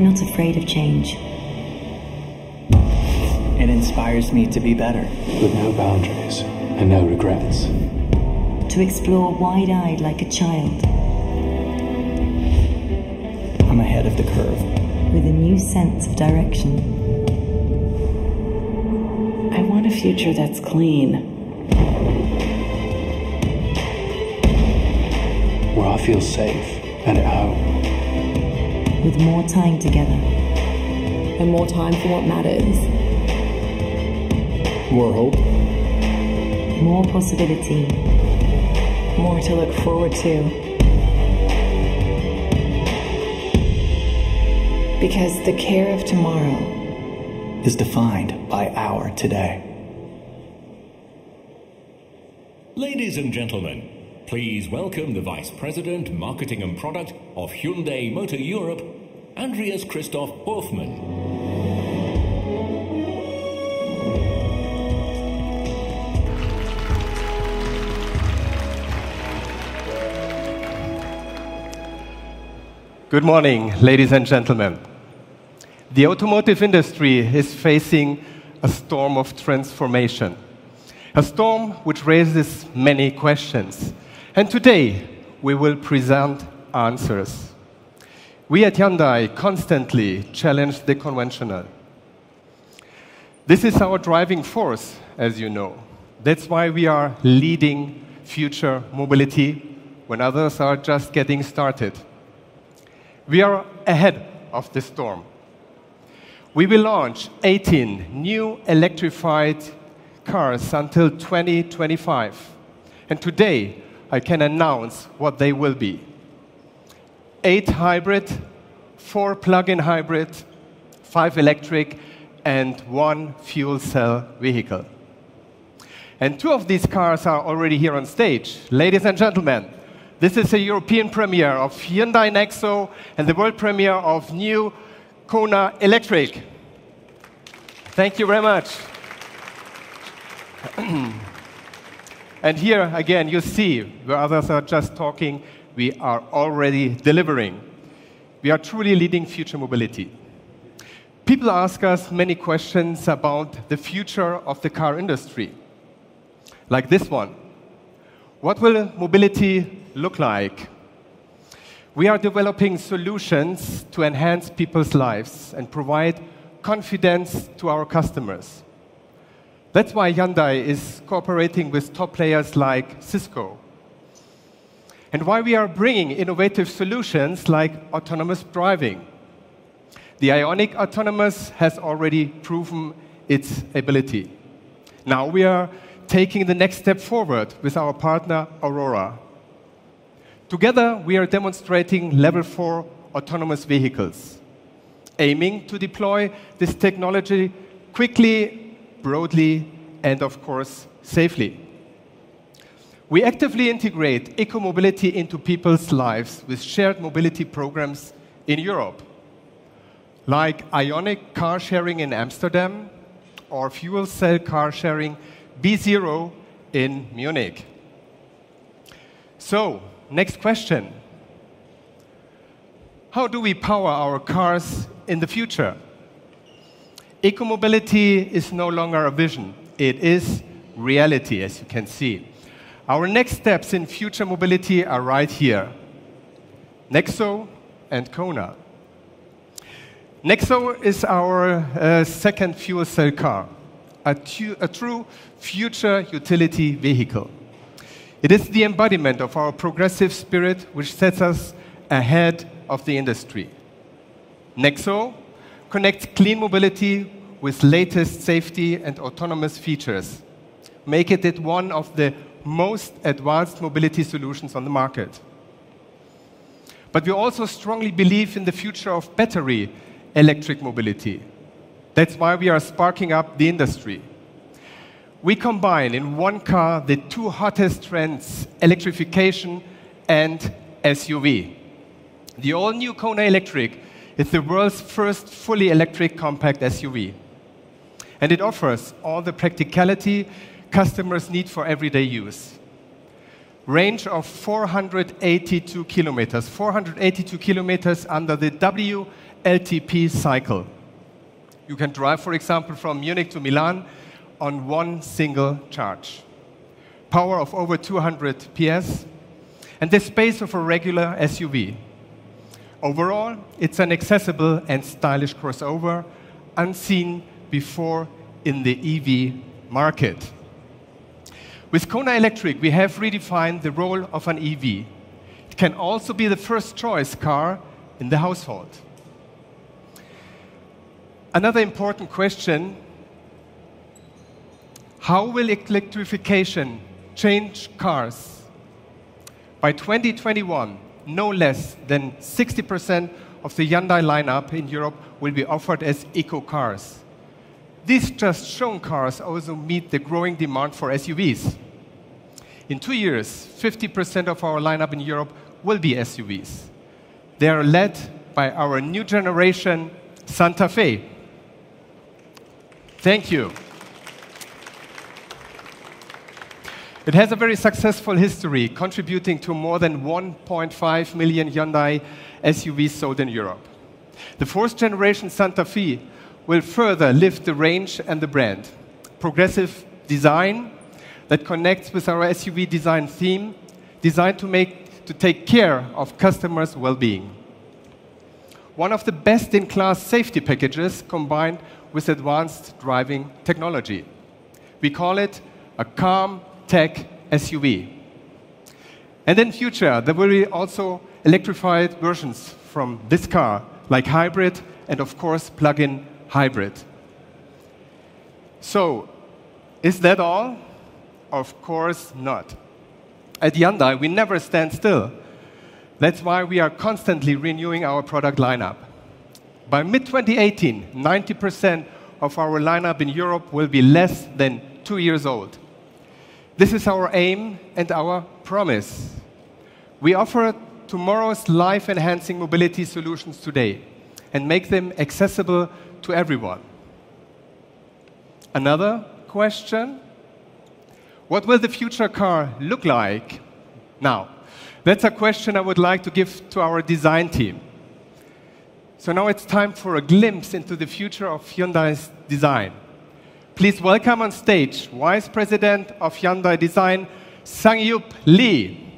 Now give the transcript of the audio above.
I'm not afraid of change. It inspires me to be better. With no boundaries and no regrets. To explore wide-eyed like a child. I'm ahead of the curve. With a new sense of direction. I want a future that's clean. Where I feel safe and at home. With more time together. And more time for what matters. More hope. More possibility. More to look forward to. Because the care of tomorrow is defined by our today. Ladies and gentlemen, please welcome the Vice President, Marketing and Product of Hyundai Motor Europe, Andreas Hofmann. Good morning, ladies and gentlemen. The automotive industry is facing a storm of transformation, a storm which raises many questions. And today, we will present answers. We at Hyundai constantly challenge the conventional. This is our driving force, as you know. That's why we are leading future mobility when others are just getting started. We are ahead of the storm. We will launch 18 new electrified cars until 2025. And today, I can announce what they will be. 8 hybrid, 4 plug-in hybrid, 5 electric, and 1 fuel cell vehicle. And 2 of these cars are already here on stage. Ladies and gentlemen, this is a European premiere of Hyundai NEXO and the world premiere of new Kona Electric. Thank you very much. And here, again, you see, where others are just talking, we are already delivering. We are truly leading future mobility. People ask us many questions about the future of the car industry, like this one. What will mobility look like? We are developing solutions to enhance people's lives and provide confidence to our customers. That's why Hyundai is cooperating with top players like Cisco. And why we are bringing innovative solutions like autonomous driving. The Ioniq Autonomous has already proven its ability. Now we are taking the next step forward with our partner, Aurora. Together, we are demonstrating Level 4 autonomous vehicles, aiming to deploy this technology quickly, broadly, and of course, safely. We actively integrate eco-mobility into people's lives with shared mobility programs in Europe, like Ioniq car sharing in Amsterdam or fuel cell car sharing B0 in Munich. So, next question. How do we power our cars in the future? Eco-mobility is no longer a vision. It is reality, as you can see. Our next steps in future mobility are right here. NEXO and Kona. NEXO is our second fuel cell car, a true future utility vehicle. It is the embodiment of our progressive spirit, which sets us ahead of the industry. NEXO connects clean mobility with latest safety and autonomous features, making it one of the most advanced mobility solutions on the market. But we also strongly believe in the future of battery electric mobility. That's why we are sparking up the industry. We combine in one car the 2 hottest trends, electrification and SUV. The all-new Kona Electric is the world's first fully electric compact SUV. And it offers all the practicality customers need for everyday use. Range of 482 kilometers under the LTP cycle. You can drive, for example, from Munich to Milan on one single charge. Power of over 200 PS, and the space of a regular SUV. Overall, it's an accessible and stylish crossover, unseen before in the EV market. With Kona Electric, we have redefined the role of an EV. It can also be the first choice car in the household. Another important question: how will electrification change cars? By 2021, no less than 60% of the Hyundai lineup in Europe will be offered as eco cars. These just shown cars also meet the growing demand for SUVs. In 2 years, 50% of our lineup in Europe will be SUVs. They are led by our new generation Santa Fe. Thank you. It has a very successful history, contributing to more than 1.5 million Hyundai SUVs sold in Europe. The fourth generation Santa Fe will further lift the range and the brand. Progressive design that connects with our SUV design theme, designed to take care of customers' well-being. One of the best-in-class safety packages combined with advanced driving technology. We call it a calm tech SUV. And in future, there will be also electrified versions from this car, like hybrid and, of course, plug-in hybrid. So, is that all? Of course not. At Hyundai, we never stand still. That's why we are constantly renewing our product lineup. By mid-2018, 90% of our lineup in Europe will be less than 2 years old. This is our aim and our promise. We offer tomorrow's life-enhancing mobility solutions today and make them accessible to everyone. Another question: what will the future car look like? Now, that's a question I would like to give to our design team. So now it's time for a glimpse into the future of Hyundai's design. Please welcome on stage Vice President of Hyundai Design, Sang-Yup Lee.